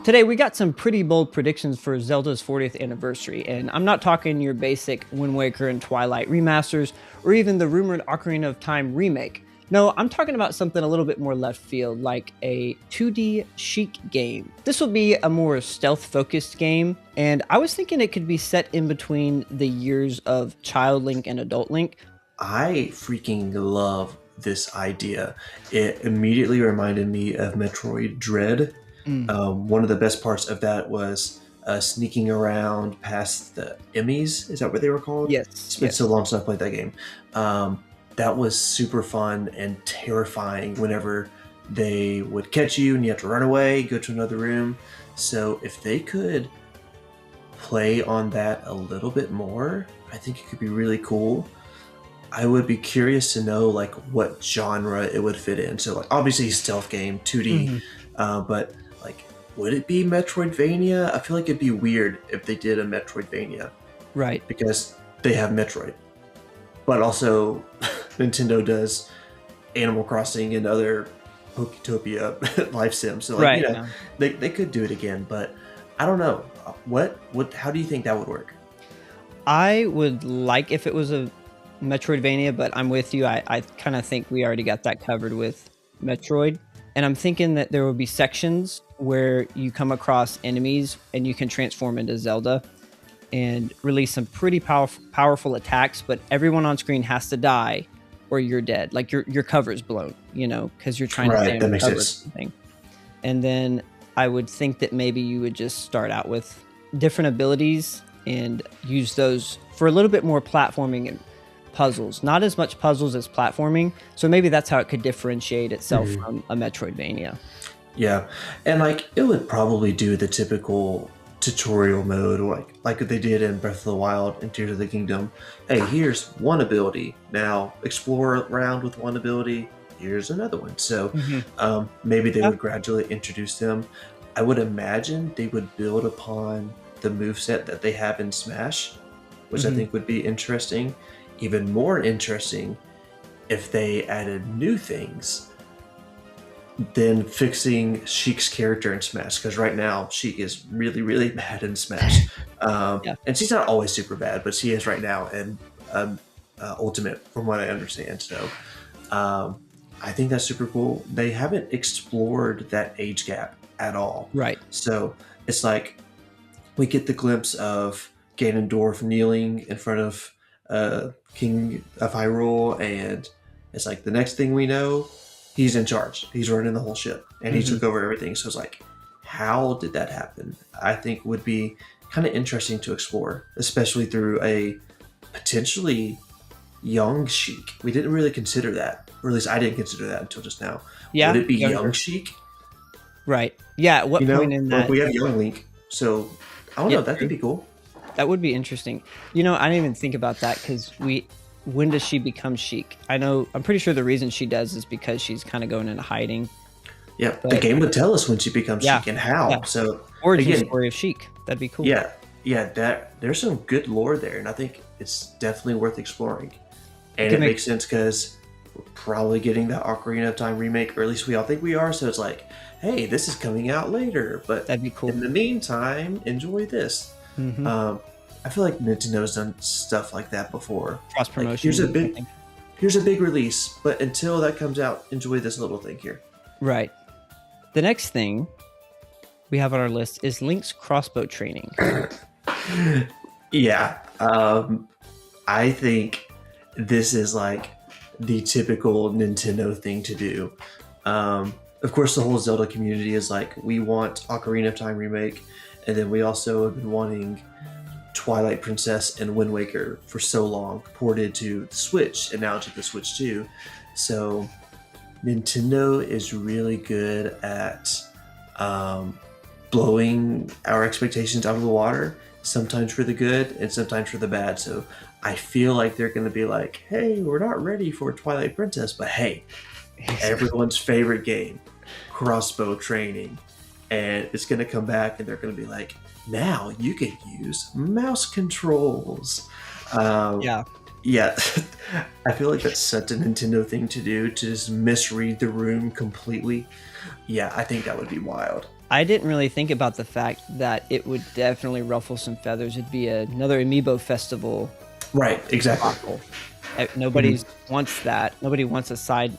Today, we got some pretty bold predictions for Zelda's 40th anniversary, and I'm not talking your basic Wind Waker and Twilight remasters, or even the rumored Ocarina of Time remake. No, I'm talking about something a little bit more left field, like a 2D Sheik game. This will be a more stealth-focused game, and I was thinking it could be set in between the years of Child Link and Adult Link. I freaking love this idea. It immediately reminded me of Metroid Dread. One of the best parts of that was sneaking around past the Emmys. Is that what they were called? Yes. It's been so long since I played that game. That was super fun and terrifying whenever they would catch you and you have to run away, go to another room. So if they could play on that a little bit more, I think it could be really cool. I would be curious to know like what genre it would fit in. So like obviously stealth game, 2D, but like would it be Metroidvania? I feel like it'd be weird if they did a Metroidvania. Right. Because they have Metroid. But also Nintendo does Animal Crossing and other Poketopia life sims. So like, they could do it again, but I don't know. How do you think that would work? I would like if it was a Metroidvania, but I'm with you. I kind of think we already got that covered with Metroid. And I'm thinking that there will be sections where you come across enemies and you can transform into Zelda and release some pretty powerful attacks, but everyone on screen has to die or you're dead. Like your cover's blown, because you're trying to stay under cover or something. And then I would think that maybe you would just start out with different abilities and use those for a little bit more platforming and puzzles, not as much puzzles as platforming. So maybe that's how it could differentiate itself from a Metroidvania. Yeah, and like it would probably do the typical tutorial mode, like what they did in Breath of the Wild and Tears of the Kingdom. Hey, here's one ability. Now explore around with one ability. Here's another one. So maybe they would gradually introduce them. I would imagine they would build upon the moveset that they have in Smash, which I think would be interesting. Even more interesting if they added new things than fixing Sheik's character in Smash, because right now Sheik is really, really bad in Smash. And she's not always super bad, but she is right now in Ultimate, from what I understand. So I think that's super cool. They haven't explored that age gap at all. Right. So it's like we get the glimpse of Ganondorf kneeling in front of King of Hyrule, and it's like the next thing we know, he's in charge. He's running the whole ship, and he took over everything. So it's like, how did that happen? I think would be kind of interesting to explore, especially through a potentially young Sheik. We didn't really consider that, or at least I didn't consider that until just now. Yeah, would it be young Sheik? Right. Yeah. At what point in that? We have young Link, so I don't know. That could be cool. That would be interesting. I didn't even think about that because when does she become Sheik? I'm pretty sure the reason she does is because she's kind of going into hiding. Yeah, the game would tell us when she becomes Sheik and how. Yeah. So origin story of Sheik. That'd be cool. Yeah, there's some good lore there, and I think it's definitely worth exploring. And it makes sense because we're probably getting the Ocarina of Time remake, or at least we all think we are. So it's like, hey, this is coming out later, but that'd be cool. In the meantime, enjoy this. I feel like Nintendo's done stuff like that before. Cross promotion. Like, here's a big release, but until that comes out, enjoy this little thing here. Right. The next thing we have on our list is Link's crossbow training. Yeah. I think this is like the typical Nintendo thing to do. Of course, the whole Zelda community is like, we want Ocarina of Time remake. And then we also have been wanting Twilight Princess and Wind Waker for so long, ported to the Switch and now to the Switch 2. So Nintendo is really good at blowing our expectations out of the water, sometimes for the good and sometimes for the bad. So I feel like they're going to be like, hey, we're not ready for Twilight Princess, but hey, everyone's favorite game, crossbow training. And it's going to come back and they're going to be like, now you can use mouse controls. Yeah. I feel like that's such a Nintendo thing to do, to just misread the room completely. Yeah, I think that would be wild. I didn't really think about the fact that it would definitely ruffle some feathers. It'd be another amiibo festival Right, exactly. debacle. Mhm. Nobody wants that. Nobody wants a side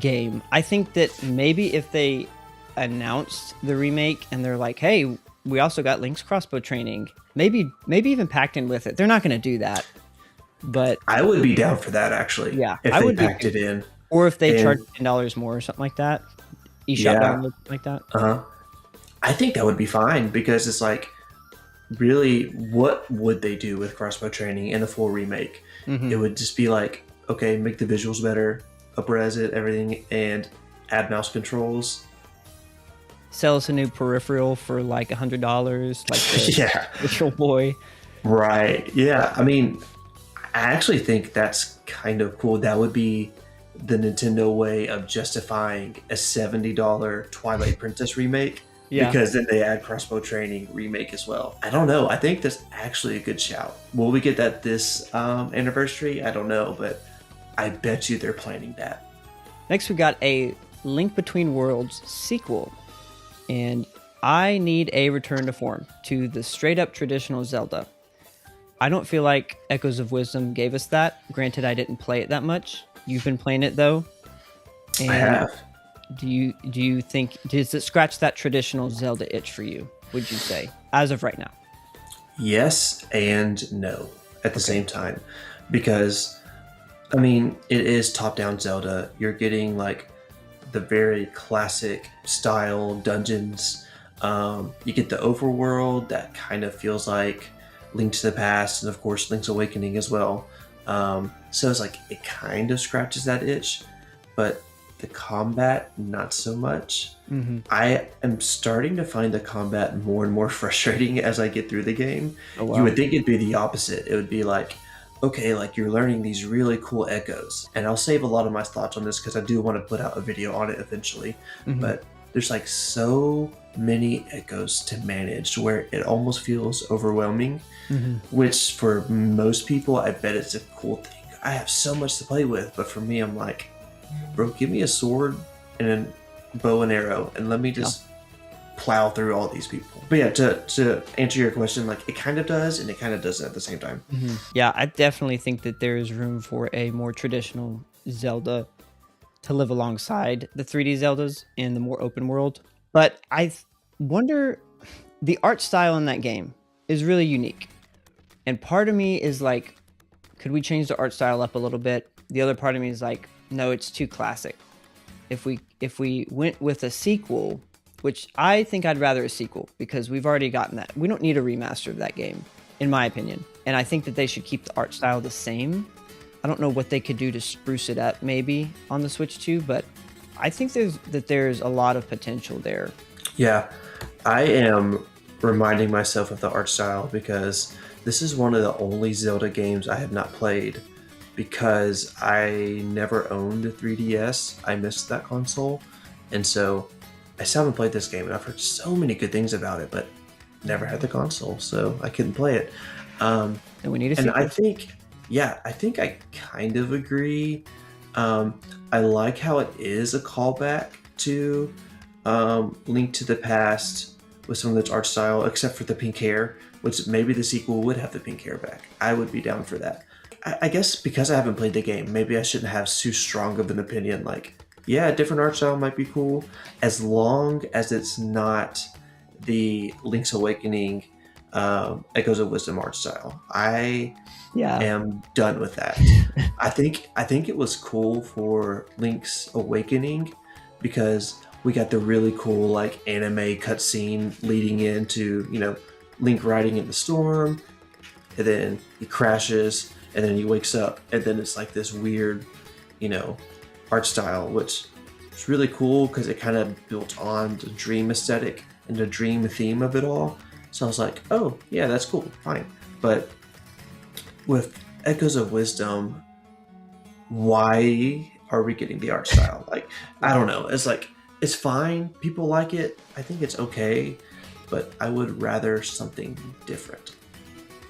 game. I think that maybe if they announced the remake and they're like, "Hey, we also got Link's crossbow training," maybe even packed in with it. They're not going to do that, but I would be down for that actually yeah, if I they would be packed too. it in. Or if they charge And $10 more or something like that, eShop yeah, download like that. uh-huh. I think that would be fine because it's like, really, what would they do with crossbow training in the full remake? It Hmm. would just be like, okay, make the visuals better, upres it, everything, and add mouse controls. Sell us a new peripheral for like $100, like the Yeah, Virtual Boy. right. Yeah, I mean, I actually think that's kind of cool. That would be the Nintendo way of justifying a $70 Twilight Princess remake, Yeah. because then they add crossbow training remake as well. I don't know. I think that's actually a good shout. Will we get that this anniversary? I don't know, but I bet you they're planning that. Next, we got a Link Between Worlds sequel, and I need a return to form to the straight up traditional Zelda. I don't feel like Echoes of Wisdom gave us that. Granted, I didn't play it that much. You've been playing it though, I and have. do you think does it scratch that traditional Zelda itch for you? Would you say as of right now? Yes and no at the Okay. same time. Because, I mean, it is top down Zelda. You're getting like the very classic style dungeons. You get the overworld that kind of feels like Link to the Past, and of course Link's Awakening as well. So it's like it kind of scratches that itch, but the combat not so much. Mm-hmm. I am starting to find the combat more and more frustrating as I get through the game. Oh You wow. would think it'd be the opposite. It would be like, okay, like you're learning these really cool echoes. And I'll save a lot of my thoughts on this because I do want to put out a video on it eventually. Mm-hmm. But there's like so many echoes to manage to where it almost feels overwhelming, Mm-hmm. which for most people, I bet it's a cool thing. I have so much to play with. But for me, I'm like, bro, give me a sword and a bow and arrow and let me Yeah. just plow through all these people. But yeah, to answer your question, like it kind of does and it kind of doesn't at the same time. Mm-hmm. Yeah, I definitely think that there is room for a more traditional Zelda to live alongside the 3D Zeldas in the more open world. But wonder, the art style in that game is really unique. And part of me is like, could we change the art style up a little bit? The other part of me is like, no, it's too classic. If we went with a sequel, which I think I'd rather a sequel because we've already gotten that. We don't need a remaster of that game, in my opinion. And I think that they should keep the art style the same. I don't know what they could do to spruce it up maybe on the Switch 2, but I think there's a lot of potential there. Yeah, I am reminding myself of the art style because this is one of the only Zelda games I have not played because I never owned a 3DS. I missed that console. And so I still haven't played this game, and I've heard so many good things about it, but never had the console, so I couldn't play it. Um, And we need a and I sequel. think, yeah, I think I kind of agree. I like how it is a callback to Link to the Past with some of its art style, except for the pink hair, which maybe the sequel would have the pink hair back. I would be down for that. I guess because I haven't played the game, maybe I shouldn't have too strong of an opinion. Like, yeah, a different art style might be cool, as long as it's not the Link's Awakening Echoes of Wisdom art style. I Yeah. am done with that. I think it was cool for Link's Awakening because we got the really cool like anime cutscene leading into, Link riding in the storm, and then he crashes, and then he wakes up, and then it's like this weird, you know, art style, which is really cool because it kind of built on the dream aesthetic and the dream theme of it all. So I was like, oh yeah, that's cool, fine. But with Echoes of Wisdom, why are we getting the art style? Like, I don't know. It's like, it's fine. People like it. I think it's okay, but I would rather something different.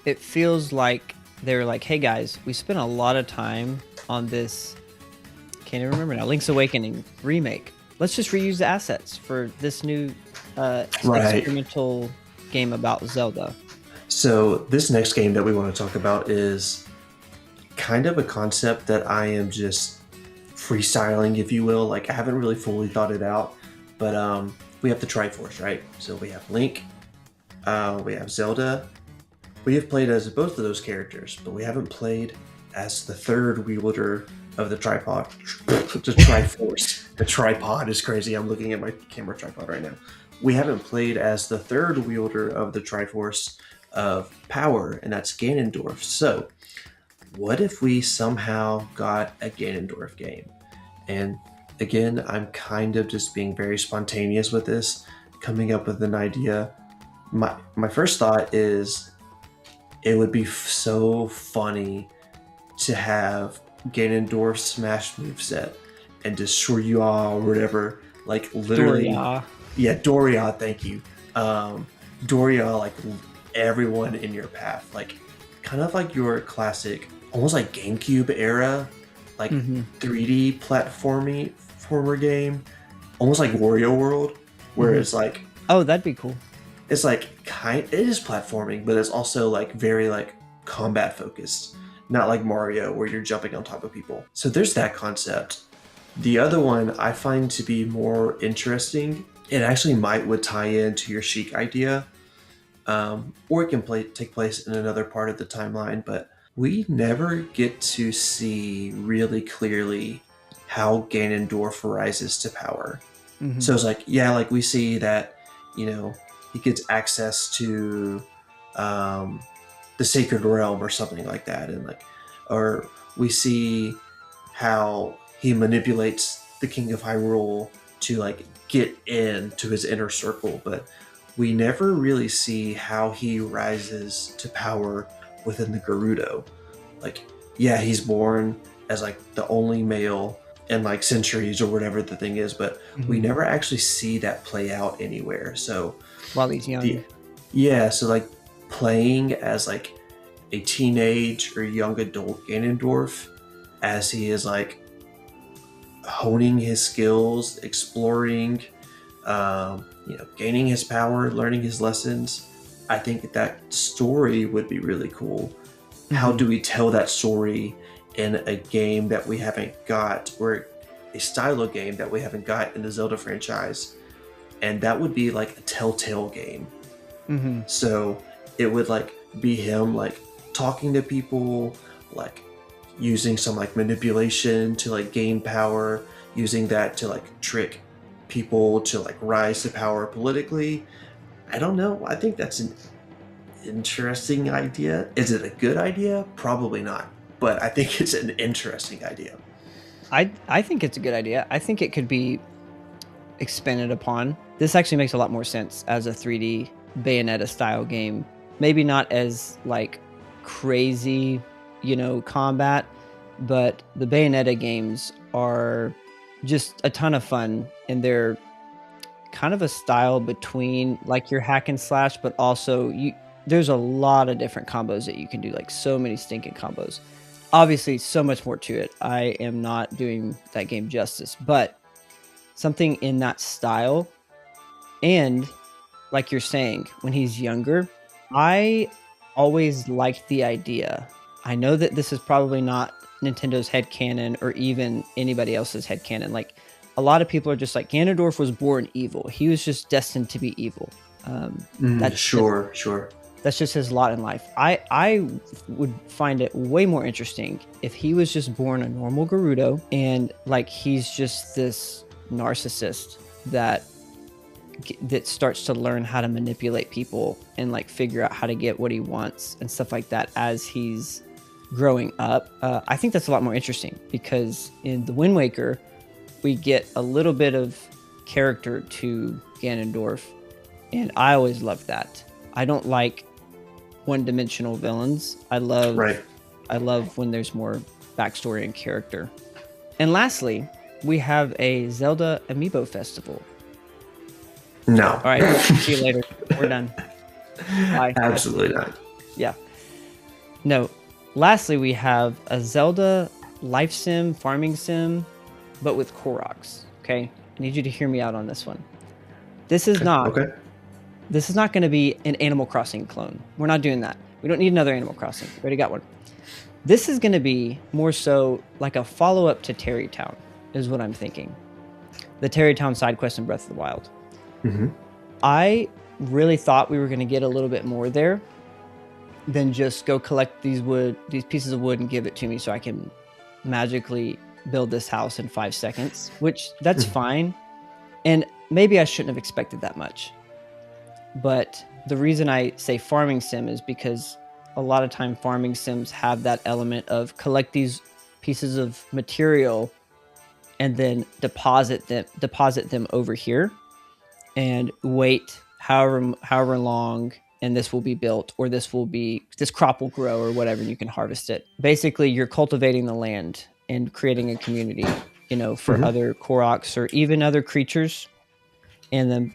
It feels like they're like, hey guys, we spent a lot of time on this, can't even remember now, Link's Awakening remake. let's just reuse the assets for this new Right. experimental game about Zelda. So this next game that we want to talk about is kind of a concept that I am just freestyling, if you will. Like I haven't really fully thought it out, but we have the Triforce, right? So we have Link, we have Zelda. We have played as both of those characters, but we haven't played as the third wielder of the tripod. The Triforce. The tripod is crazy. I'm looking at my camera tripod right now. We haven't played as the third wielder of the Triforce of power, and that's Ganondorf. So, what if we somehow got a Ganondorf game? And again, I'm kind of just being very spontaneous with this, coming up with an idea. My first thought is it would be so funny to have Ganondorf smash moveset and destroy you all or whatever. Like literally, Doria. yeah, Doria. Thank you, Doria. Like everyone in your path, like kind of like your classic, almost like GameCube era, like 3D platformer game, almost like Wario World, where it's like, oh, that'd be cool. it's like it is platforming, but it's also like very like combat focused, not like Mario where you're jumping on top of people. So there's that concept. The other one I find to be more interesting. It actually would tie into your Sheik idea, or it can take place in another part of the timeline. But we never get to see really clearly how Ganondorf rises to power. So it's like, yeah, like we see that, you know, he gets access to the Sacred Realm or something like that, and like, or we see how he manipulates the King of Hyrule to like get into his inner circle, but we never really see how he rises to power within the Gerudo. Like, yeah, he's born as like the only male in like centuries or whatever the thing is, but we never actually see that play out anywhere. So While he's young. yeah, so like playing as like a teenage or young adult Ganondorf as he is like honing his skills, exploring, gaining his power, learning his lessons. I think that story would be really cool. How do we tell that story in a game that we haven't got, or a style of game that we haven't got in the Zelda franchise? And that would be like a Telltale game. So it would like be him like talking to people, like using some like manipulation to like gain power, using that to like trick people to like rise to power politically. I don't know. I think that's an interesting idea. Is it a good idea? Probably not. But I think it's an interesting idea. I think it's a good idea. I think it could be expanded upon. This actually makes a lot more sense as a 3D Bayonetta style game. Maybe not as like crazy, combat, but the Bayonetta games are just a ton of fun, and they're kind of a style between like your hack and slash, but also there's a lot of different combos that you can do, like so many stinking combos. Obviously, so much more to it. I am not doing that game justice, but something in that style. And like you're saying, when he's younger, I always liked the idea. I know that this is probably not Nintendo's headcanon or even anybody else's headcanon. Like, a lot of people are just like, Ganondorf was born evil. He was just destined to be evil. Sure. That's just his lot in life. I would find it way more interesting if he was just born a normal Gerudo, and like he's just this narcissist that starts to learn how to manipulate people and like figure out how to get what he wants and stuff like that as he's growing up. I think that's a lot more interesting, because in the Wind Waker, we get a little bit of character to Ganondorf, and I always loved that. I don't like one-dimensional villains. I love when there's more backstory and character. And lastly, we have a Zelda Amiibo Festival. No. All right. See you later. We're done. Bye. Absolutely not. Yeah. No. Lastly, we have a Zelda life sim, farming sim, but with Koroks. Okay. I need you to hear me out on this one. This is Okay. not going to be an Animal Crossing clone. We're not doing that. We don't need another Animal Crossing. We already got one. This is going to be more so like a follow-up to Terrytown, is what I'm thinking. The Terrytown side quest in Breath of the Wild. Mm-hmm. I really thought we were going to get a little bit more there than just go collect these pieces of wood and give it to me so I can magically build this house in 5 seconds, which that's fine. And maybe I shouldn't have expected that much. But the reason I say farming sim is because a lot of time farming sims have that element of collect these pieces of material and then deposit them over here and wait however long, and this will be built, or this crop will grow or whatever, and you can harvest it. Basically, you're cultivating the land and creating a community, for other Koroks or even other creatures, and then,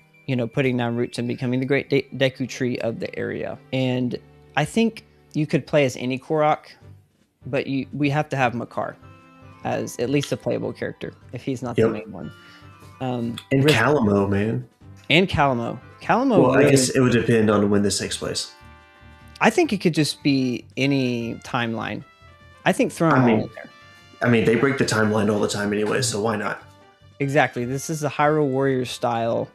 putting down roots and becoming the great Deku tree of the area. And I think you could play as any Korok, but we have to have Makar as at least a playable character if he's not the main one. And Calamo, man. And Calamo. Well, I guess it would depend on when this takes place. I think it could just be any timeline. I think throw them all in there. I mean, they break the timeline all the time anyway, so why not? Exactly. This is the Hyrule Warriors style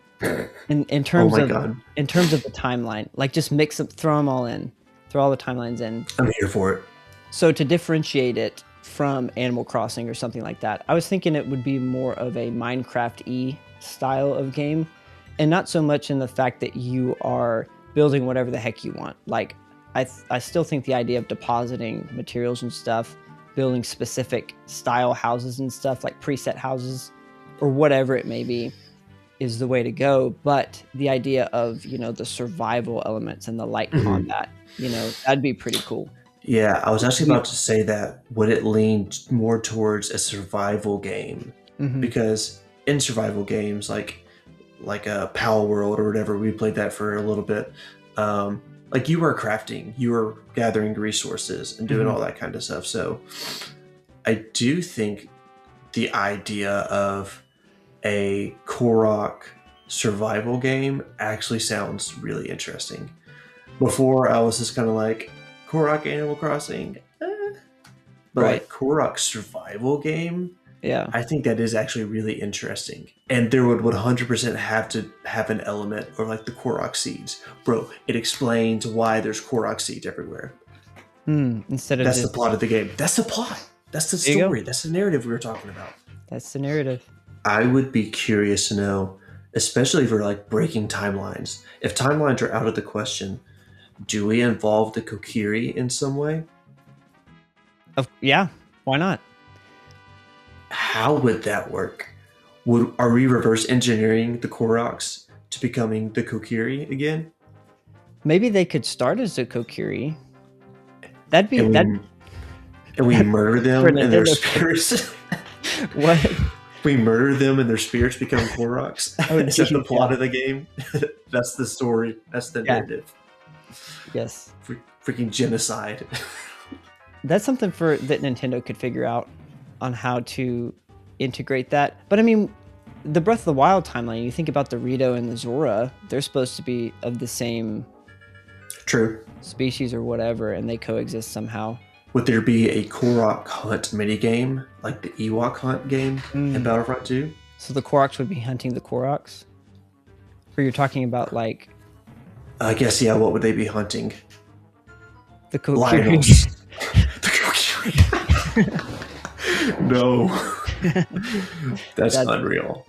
in terms of the timeline. Like, just mix them, throw them all in. Throw all the timelines in. I'm here for it. So to differentiate it from Animal Crossing or something like that, I was thinking it would be more of a Minecraft-y style of game, and not so much in the fact that you are building whatever the heck you want. Like, I still think the idea of depositing materials and stuff, building specific style houses and stuff, like preset houses or whatever it may be, is the way to go. But the idea of, the survival elements and the light combat, that'd be pretty cool. Yeah, I was actually about to say that. Would it lean more towards a survival game? Because in survival games, like a Power World or whatever, we played that for a little bit. Like, you were crafting, you were gathering resources and doing all that kind of stuff. So I do think the idea of a Korok survival game actually sounds really interesting. Before, I was just kind of like, Korok Animal Crossing, but like Korok survival game, yeah, I think that is actually really interesting. And there would 100% have to have an element or like the Korok seeds, bro. It explains why there's Korok seeds everywhere. Instead of that's the plot of the game. That's the plot. That's the story. That's the narrative we were talking about. That's the narrative. I would be curious to know, especially for like breaking timelines. If timelines are out of the question, do we involve the Kokiri in some way? Yeah, why not? How would that work? Are we reverse engineering the Koroks to becoming the Kokiri again? Maybe they could start as a Kokiri. And we murder them and their spirits. What? We murder them and their spirits become Koroks. Is that the plot of the game? That's the story. That's the narrative. Yes. Freaking genocide. That's something that Nintendo could figure out on how to integrate that. But I mean, the Breath of the Wild timeline, you think about the Rito and the Zora, they're supposed to be of the same species or whatever, and they coexist somehow. Would there be a Korok hunt minigame, like the Ewok hunt game in Battlefront 2? So the Koroks would be hunting the Koroks? Or you're talking about like... I guess, yeah, what would they be hunting? The Kokiri. The Kokiri. No. That's unreal.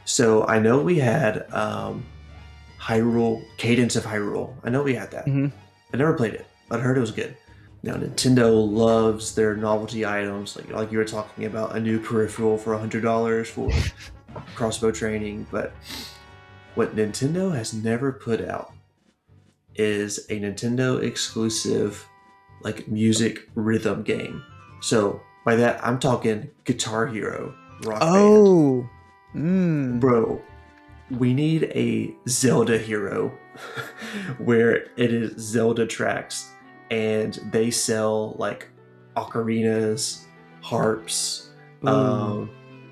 So I know we had Hyrule, Cadence of Hyrule. I know we had that. I never played it, but I heard it was good. Now, Nintendo loves their novelty items, like you were talking about, a new peripheral for $100 for crossbow training. But what Nintendo has never put out is a Nintendo exclusive, like, music rhythm game. So by that, I'm talking Guitar Hero, Rock Band. Bro, we need a Zelda Hero where it is Zelda tracks and they sell like ocarinas, harps,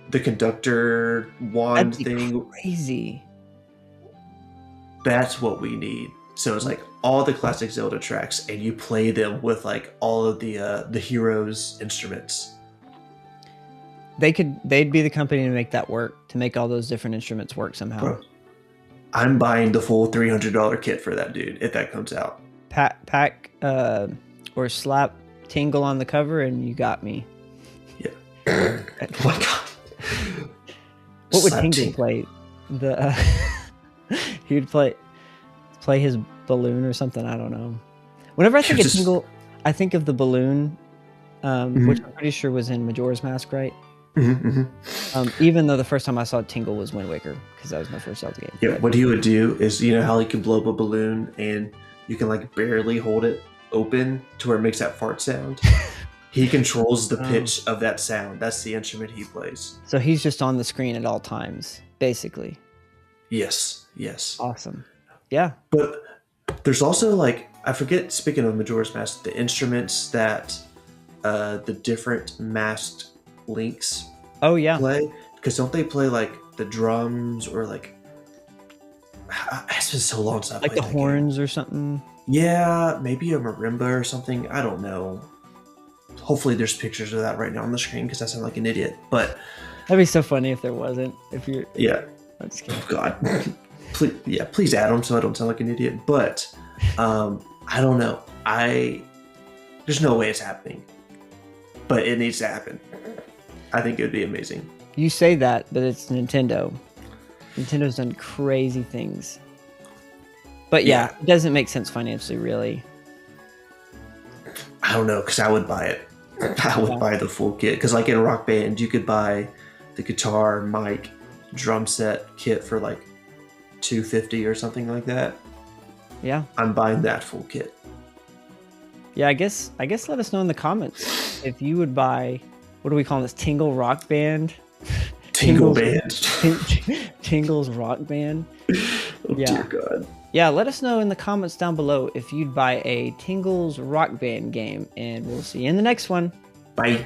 the conductor wand That'd be thing. crazy. That's what we need. So it's like all the classic Zelda tracks, and you play them with like all of the heroes' instruments. They'd be the company to make that work, to make all those different instruments work somehow. Bro, I'm buying the full $300 kit for that, dude, if that comes out. Pack or slap Tingle on the cover, and you got me. Yeah. Oh my god. What would Slap Tingle play? He'd play his balloon or something. I don't know. Whenever I think of Tingle, I think of the balloon, which I'm pretty sure was in Majora's Mask, right? Even though the first time I saw Tingle was Wind Waker, because that was my first Zelda game. Yeah, what he would do is, you know how you can blow up a balloon and you can like barely hold it open to where it makes that fart sound? He controls the pitch of that sound. That's the instrument he plays. So he's just on the screen at all times, basically. Yes. Awesome. Yeah. But there's also like, I forget, speaking of Majora's Mask, the instruments that the different masked links play. Because don't they play like the drums or like, it's been so long since I played like the horns or something? Yeah, maybe a marimba or something. I don't know. Hopefully there's pictures of that right now on the screen because I sound like an idiot. But that'd be so funny if there wasn't. If you're I'm just kidding. Oh God. please add them so I don't sound like an idiot. But I don't know. There's no way it's happening. But it needs to happen. I think it would be amazing. You say that, but it's Nintendo. Nintendo's done crazy things. But yeah, it doesn't make sense financially, really. I don't know, because I would buy it. I would buy the full kit. Because like in Rock Band, you could buy the guitar, mic, drum set kit for like $250 or something like that. Yeah. I'm buying that full kit. Yeah, I guess let us know in the comments if you would buy, what do we call this? Tingle Rock Band? Tingle's Rock Band. Dear God. Yeah, let us know in the comments down below if you'd buy a Tingle's Rock Band game, and we'll see you in the next one. Bye.